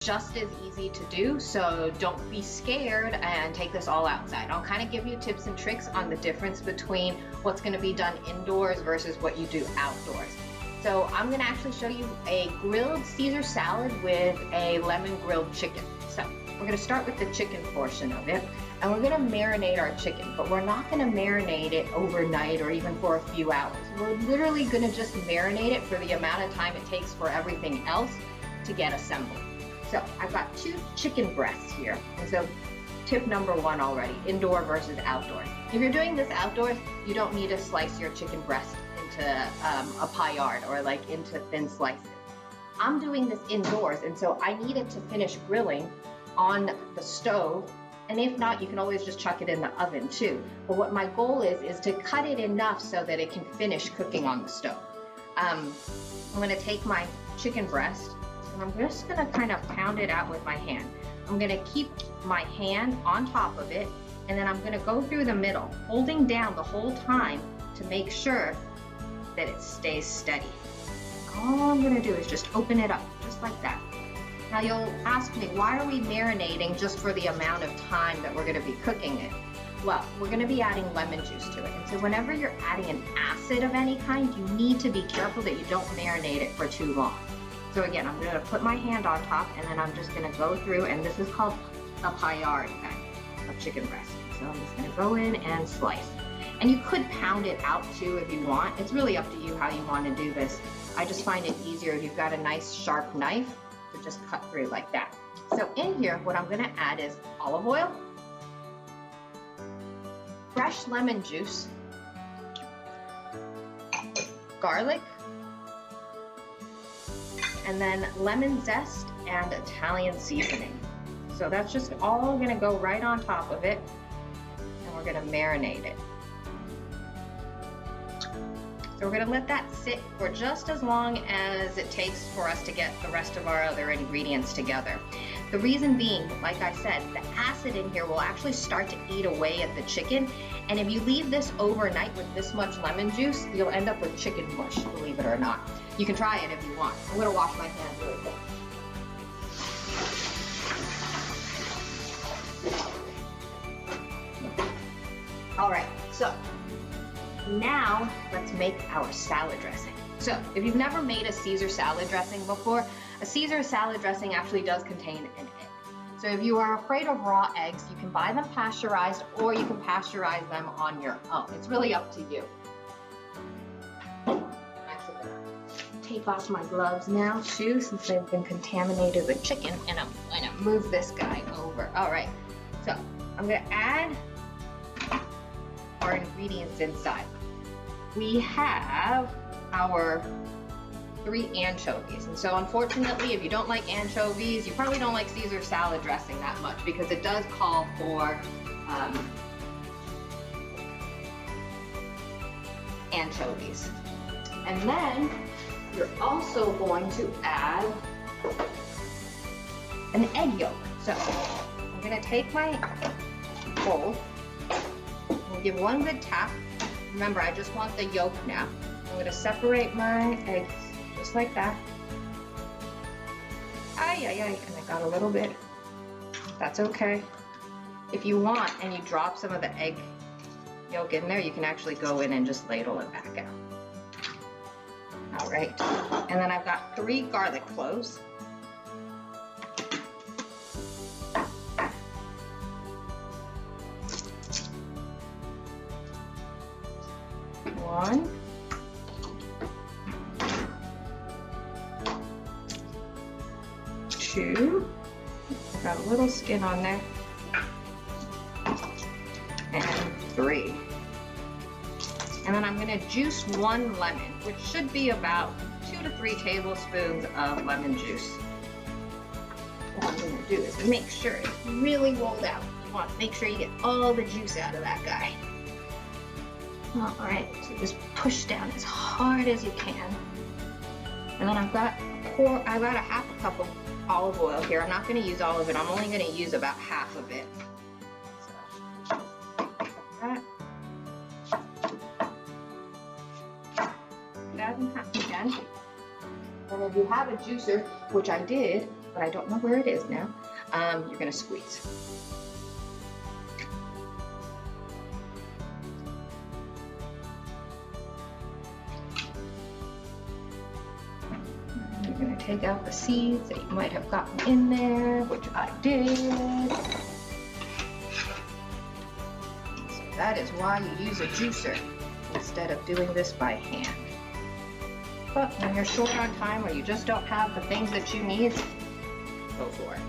just as easy to do, so don't be scared and take this all outside. I'll kind of give you tips and tricks on the difference between what's going to be done indoors versus what you do outdoors. So I'm going to actually show you a grilled Caesar salad with a lemon grilled chicken. So we're going to start with the chicken portion of it, and we're going to marinate our chicken, but we're not going to marinate it overnight or even for a few hours. We're literally going to just marinate it for the amount of time it takes for everything else to get assembled. So I've got 2 chicken breasts here. And so tip number 1 already, indoor versus outdoor. If you're doing this outdoors, you don't need to slice your chicken breast into a paillard or like into thin slices. I'm doing this indoors, and so I need it to finish grilling on the stove. And if not, you can always just chuck it in the oven too. But what my goal is to cut it enough so that it can finish cooking on the stove. I'm gonna take my chicken breast, and I'm just gonna kind of pound it out with my hand. I'm gonna keep my hand on top of it, and then I'm gonna go through the middle, holding down the whole time to make sure that it stays steady. All I'm gonna do is just open it up, just like that. Now you'll ask me, why are we marinating just for the amount of time that we're gonna be cooking it? Well, we're gonna be adding lemon juice to it. And so whenever you're adding an acid of any kind, you need to be careful that you don't marinate it for too long. So again, I'm gonna put my hand on top, and then I'm just gonna go through, and this is called a paillard of chicken breast. So I'm just gonna go in and slice. And you could pound it out too if you want. It's really up to you how you wanna do this. I just find it easier if you've got a nice sharp knife to just cut through like that. So in here, what I'm gonna add is olive oil, fresh lemon juice, garlic, and then lemon zest and Italian seasoning. So that's just all gonna go right on top of it, and we're gonna marinate it. So we're gonna let that sit for just as long as it takes for us to get the rest of our other ingredients together. The reason being, like I said, the acid in here will actually start to eat away at the chicken. And if you leave this overnight with this much lemon juice, you'll end up with chicken mush, believe it or not. You can try it if you want. I'm gonna wash my hands really quick. All right, so now let's make our salad dressing. So if you've never made a Caesar salad dressing before, a Caesar salad dressing actually does contain an egg. So if you are afraid of raw eggs, you can buy them pasteurized, or you can pasteurize them on your own. It's really up to you. I'm actually gonna take off my gloves now too, since they've been contaminated with chicken, and I'm gonna move this guy over. All right, so I'm gonna add our ingredients inside. We have our 3 anchovies. And so unfortunately, if you don't like anchovies, you probably don't like Caesar salad dressing that much, because it does call for anchovies. And then you're also going to add an egg yolk. So I'm gonna take my bowl, give one good tap. Remember, I just want the yolk now. I'm gonna separate my eggs just like that. And I got a little bit. That's okay. If you want and you drop some of the egg yolk in there, you can actually go in and just ladle it back out. All right, and then I've got 3 garlic cloves. One, 2, got a little skin on there, and 3. And then I'm gonna juice 1 lemon, which should be about 2 to 3 tablespoons of lemon juice. What I'm gonna do is make sure it's really rolled out. You want to make sure you get all the juice out of that guy. All right, so just push down as hard as you can. And then I've got a half a cup of olive oil here. I'm not going to use all of it. I'm only going to use about half of it. So, like that in half again. And if you have a juicer, which I did, but I don't know where it is now. You're gonna squeeze. You're gonna take out the seeds that you might have gotten in there, which I did. So that is why you use a juicer instead of doing this by hand. But when you're short on time or you just don't have the things that you need, go for it.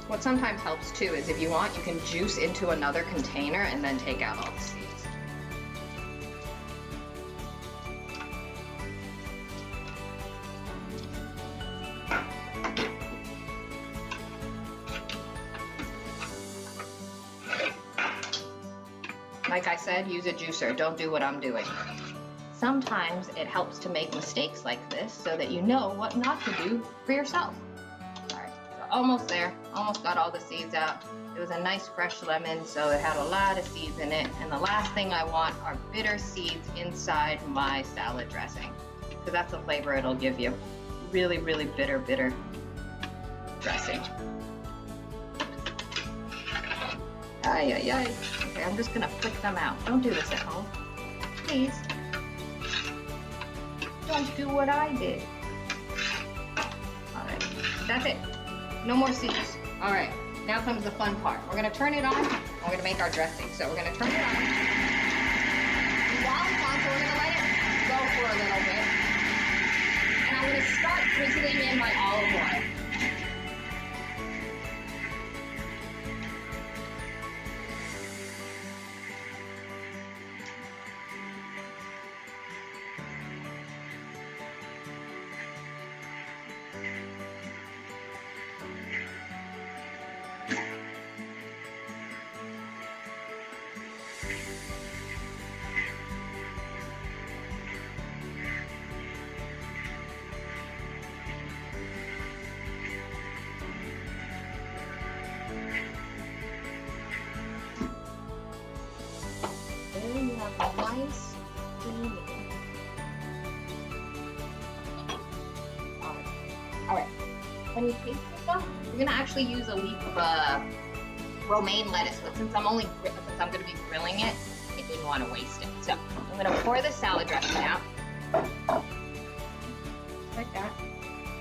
What sometimes helps too is if you want, you can juice into another container and then take out all the seeds. Like I said, use a juicer. Don't do what I'm doing. Sometimes it helps to make mistakes like this so that you know what not to do for yourself. All right, so almost there. Almost got all the seeds out. It was a nice fresh lemon, so it had a lot of seeds in it. And the last thing I want are bitter seeds inside my salad dressing, because that's the flavor it'll give you. Really, really bitter dressing. Ay, ay, ay. Okay, I'm just gonna flick them out. Don't do this at home, please. Don't do what I did. All right, that's it. No more seeds. All right, now comes the fun part. We're gonna turn it on, and we're gonna make our dressing. So we're gonna turn it on. While it's on, so we're gonna let it go for a little bit. And I'm gonna start drizzling in my olive oil. You have a nice creamy. All right. When you taste this stuff, you're gonna actually use a leaf of romaine lettuce, but since I'm gonna be grilling it, I didn't want to waste it. So I'm gonna pour the salad dressing out, like that.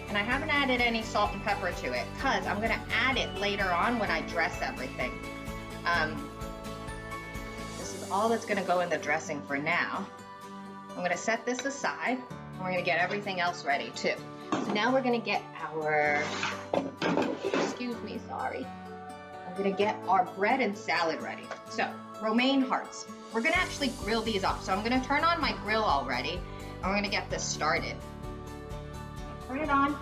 And I haven't added any salt and pepper to it, cause I'm gonna add it later on when I dress everything. All that's going to go in the dressing for now. I'm going to set this aside, and we're going to get everything else ready too. So now we're going to get our, excuse me, sorry. I'm going to get our bread and salad ready. So romaine hearts. We're going to actually grill these up. So I'm going to turn on my grill already, and we're going to get this started. Turn it on.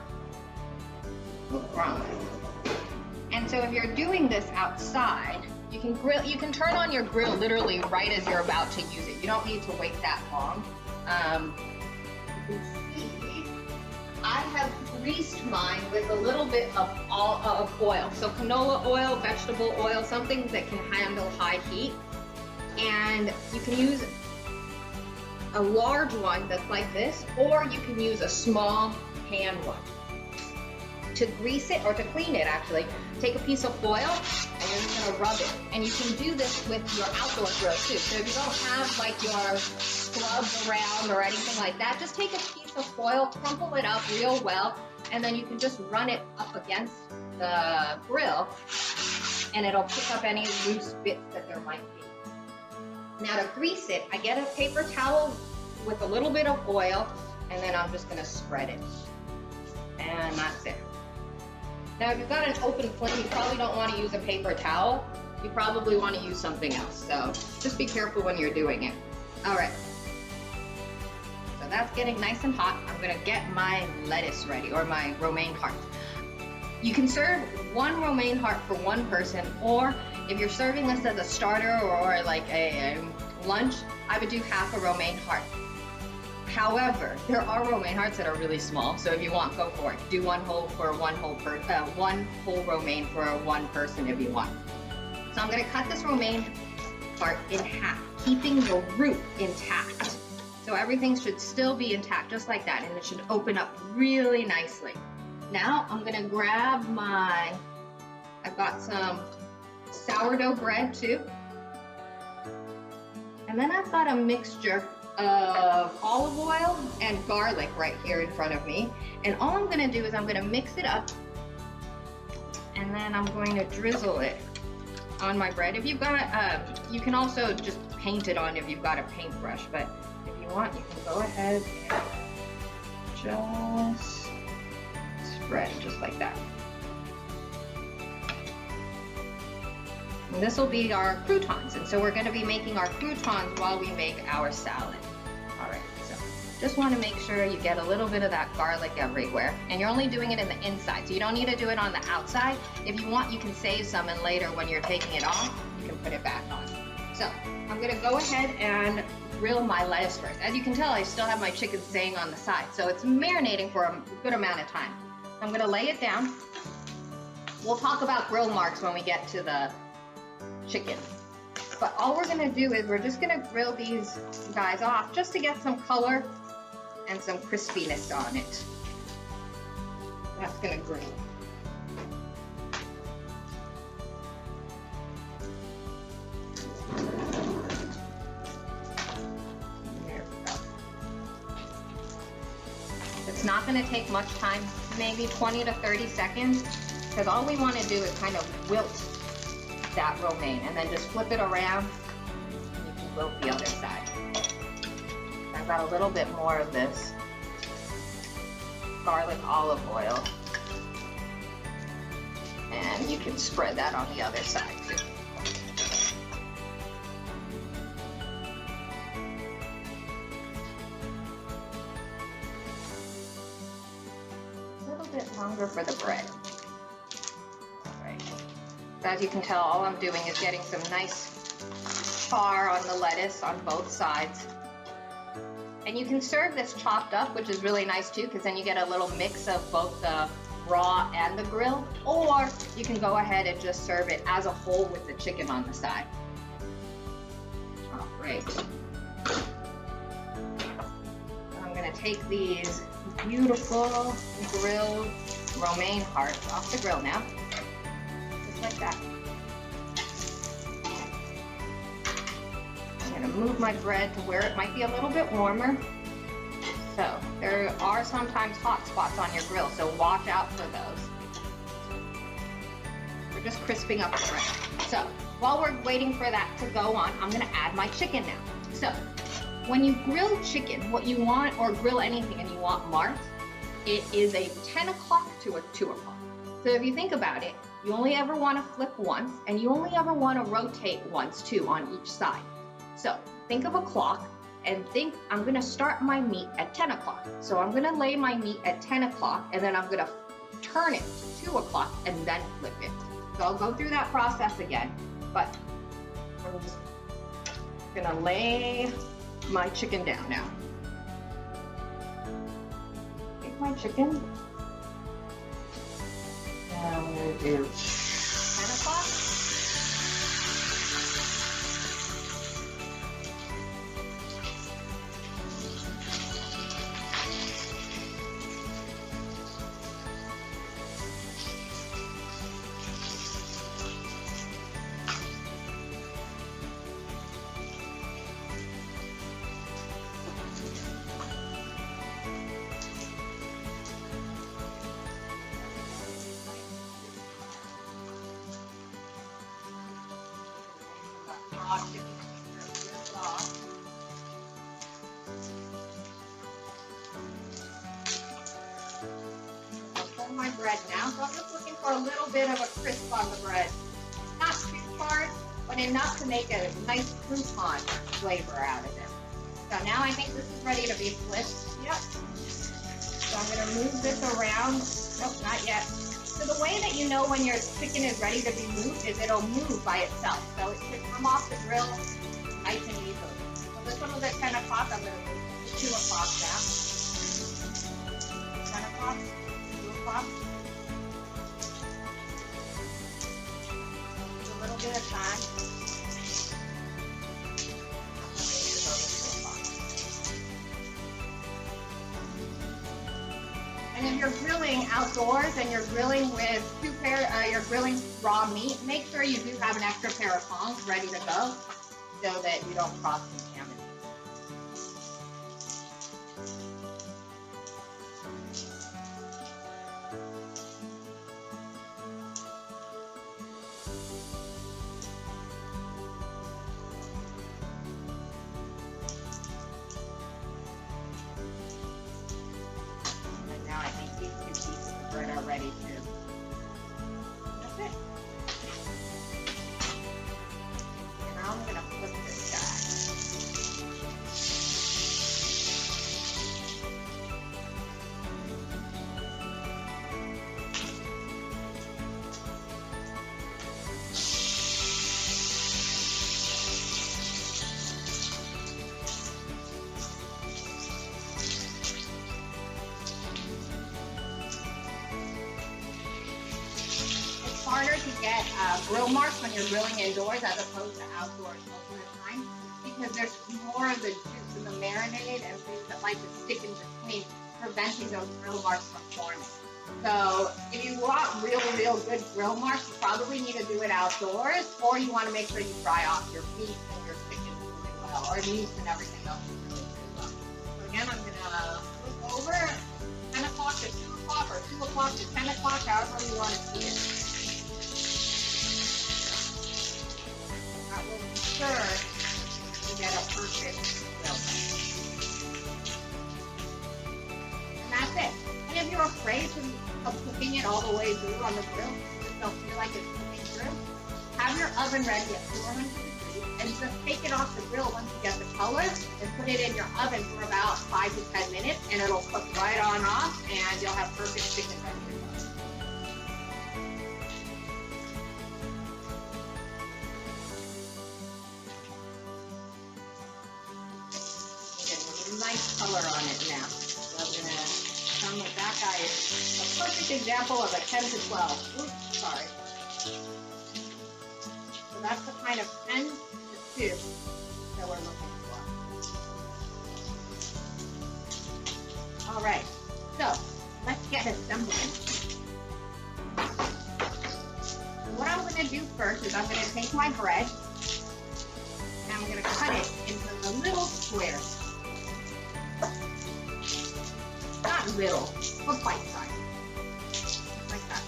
And so if you're doing this outside, you can turn on your grill literally right as you're about to use it. You don't need to wait that long. You can see I have greased mine with a little bit of oil. So canola oil, vegetable oil, something that can handle high heat. And you can use a large one that's like this, or you can use a small pan one. To grease it, or to clean it actually, take a piece of foil and you're just gonna rub it. And you can do this with your outdoor grill too. So if you don't have like your scrubs around or anything like that, just take a piece of foil, crumple it up real well, and then you can just run it up against the grill and it'll pick up any loose bits that there might be. Now to grease it, I get a paper towel with a little bit of oil, and then I'm just gonna spread it. And that's it. Now, if you've got an open flame, you probably don't want to use a paper towel. You probably want to use something else. So just be careful when you're doing it. All right. So that's getting nice and hot. I'm going to get my lettuce ready, or my romaine heart. You can serve one romaine heart for one person, or if you're serving this as a starter or like a lunch, I would do half a romaine heart. However, there are romaine hearts that are really small, so if you want, go for it. Do one whole romaine for one person if you want. So I'm going to cut this romaine heart in half, keeping the root intact. So everything should still be intact, just like that, and it should open up really nicely. Now I'm gonna grab I've got some sourdough bread too. And then I've got a mixture of olive oil and garlic right here in front of me. And all I'm gonna do is I'm gonna mix it up, and then I'm going to drizzle it on my bread. If you've got, you can also just paint it on if you've got a paintbrush, but if you want, you can go ahead and just spread just like that. And this will be our croutons, and so we're going to be making our croutons while we make our salad. All right, so just want to make sure you get a little bit of that garlic everywhere, and you're only doing it in the inside, so you don't need to do it on the outside. If you want, you can save some, and later when you're taking it off, you can put it back on. So I'm going to go ahead and grill my lettuce first. As you can tell, I still have my chicken staying on the side, so it's marinating for a good amount of time. I'm going to lay it down. We'll talk about grill marks when we get to the chicken. But all we're gonna do is we're just gonna grill these guys off just to get some color and some crispiness on it. That's gonna grill. There we go. It's not gonna take much time, maybe 20 to 30 seconds, because all we wanna do is kind of wilt that romaine, and then just flip it around and you can wilt the other side. I've got a little bit more of this garlic olive oil, and you can spread that on the other side too. A little bit longer for the bread. As you can tell, all I'm doing is getting some nice char on the lettuce on both sides. And you can serve this chopped up, which is really nice too, because then you get a little mix of both the raw and the grilled. Or you can go ahead and just serve it as a whole with the chicken on the side. All right. I'm gonna take these beautiful grilled romaine hearts off the grill now. Like that. I'm going to move my bread to where it might be a little bit warmer. So there are sometimes hot spots on your grill, so watch out for those. We're just crisping up the bread. So while we're waiting for that to go on, I'm going to add my chicken now. So when you grill chicken, what you want, or grill anything and you want marked, it is a 10 o'clock to a 2 o'clock. So if you think about it, you only ever want to flip once, and you only ever want to rotate once too on each side. So think of a clock and think, I'm going to start my meat at 10 o'clock. So I'm going to lay my meat at 10 o'clock, and then I'm going to turn it to 2 o'clock and then flip it. So I'll go through that process again, but I'm just going to lay my chicken down now. Take my chicken. I'm going to do 10 o'clock. My bread now, so I'm just looking for a little bit of a crisp on the bread. Not too hard, but enough to make a nice crouton flavor out of it. So now I think this is ready to be flipped. Yep. So I'm going to move this around. Nope, not yet. So the way that you know when your chicken is ready to be moved is it'll move by itself. So it should come off the grill nice and easily. So this one was at 10 o'clock. I'm going to move it to 2 o'clock now. 10 o'clock. A little bit of time. And if you're grilling outdoors and you're grilling with you're grilling raw meat, make sure you do have an extra pair of tongs ready to go so that you don't cross-contaminate. Now I think these two pieces of bread are ready too. That's it. And now I'm gonna flip this guy. Harder to get grill marks when you're grilling indoors as opposed to outdoors most of the time because there's more of the juice in the marinade and things that like to stick in between, preventing those grill marks from forming. So if you want real good grill marks, you probably need to do it outdoors, or you want to make sure you dry off your beef and your chicken really well, or meat and everything else really well. So again, I'm gonna flip over 10 o'clock to 2 o'clock or 2 o'clock to 10 o'clock, however you want to see it. That will ensure you get a perfect grill. And that's it. And if you're afraid of cooking it all the way through on the grill, just don't feel like it's cooking through, have your oven ready at 400 degrees and just take it off the grill once you get the color and put it in your oven for about 5 to 10 minutes and it'll cook right on off and you'll have perfect chicken ready to go. Nice color on it now. So I'm going to come with that guy. A perfect example of a 10 to 12. Oops, sorry. So that's the kind of 10 to 2 that we're looking for. All right, so let's get assembling. What I'm going to do first is I'm going to take my bread and I'm going to cut it into the little squares. Not little, but bite size. Like that.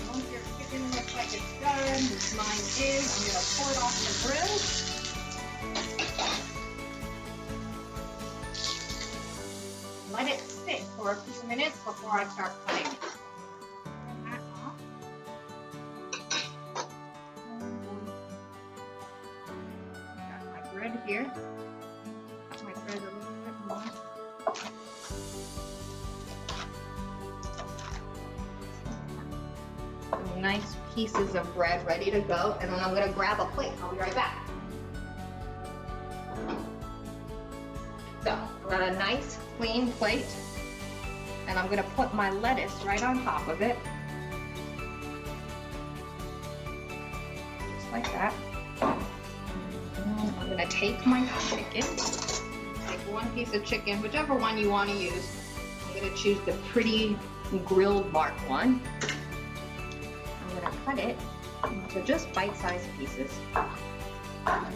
Once your chicken looks like it's done, which mine is, I'm going to pour it off the grill. Let it sit for a few minutes before I start cutting it. Here. My bread a little bit more. Some nice pieces of bread ready to go, and then I'm going to grab a plate. I'll be right back. So I've got a nice clean plate, and I'm going to put my lettuce right on top of it, just like that. I'm going to take my chicken, take one piece of chicken, whichever one you want to use. I'm going to choose the pretty grilled mark one. I'm going to cut it into just bite-sized pieces. Just like that.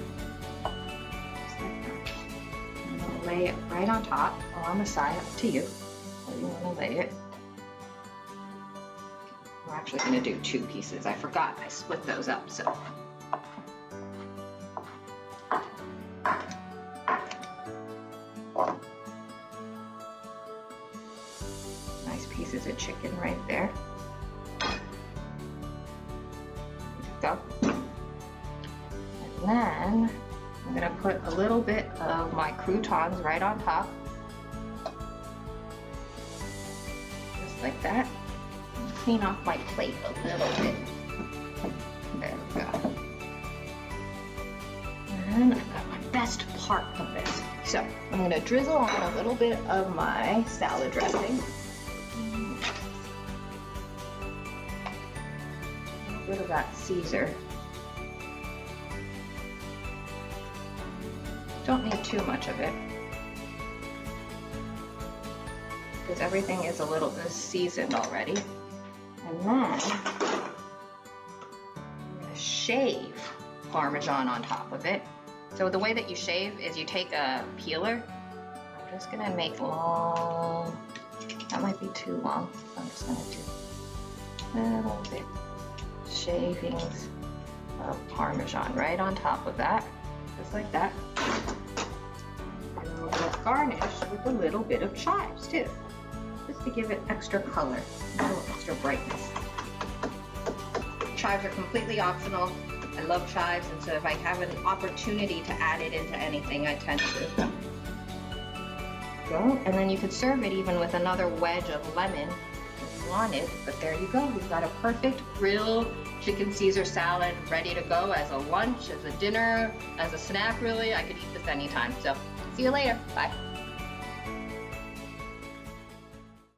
I'm going to lay it right on top or on the side, up to you, where you want to lay it. We're actually going to do 2 pieces. I forgot I split those up, so. Nice pieces of chicken right there. Go. And then I'm going to put a little bit of my croutons right on top. Just like that. And clean off my plate a little bit. There we go. And I've got my best part of this. So I'm going to drizzle on a little bit of my salad dressing. A little bit of that Caesar Don't need too much of it, because everything is a little bit seasoned already. And then I'm gonna shave Parmesan on top of it. So the way that you shave is you take a peeler. I'm just gonna make long, that might be too long. I'm just gonna do a little bit shavings of Parmesan right on top of that, just like that. And then we're gonna garnish with a little bit of chives too, just to give it extra color, a little extra brightness. Chives are completely optional. I love chives, and so if I have an opportunity to add it into anything, I tend to. Go, and then you could serve it even with another wedge of lemon if you wanted, but there you go. We've got a perfect grilled chicken Caesar salad ready to go as a lunch, as a dinner, as a snack really. I could eat this anytime. So see you later. Bye.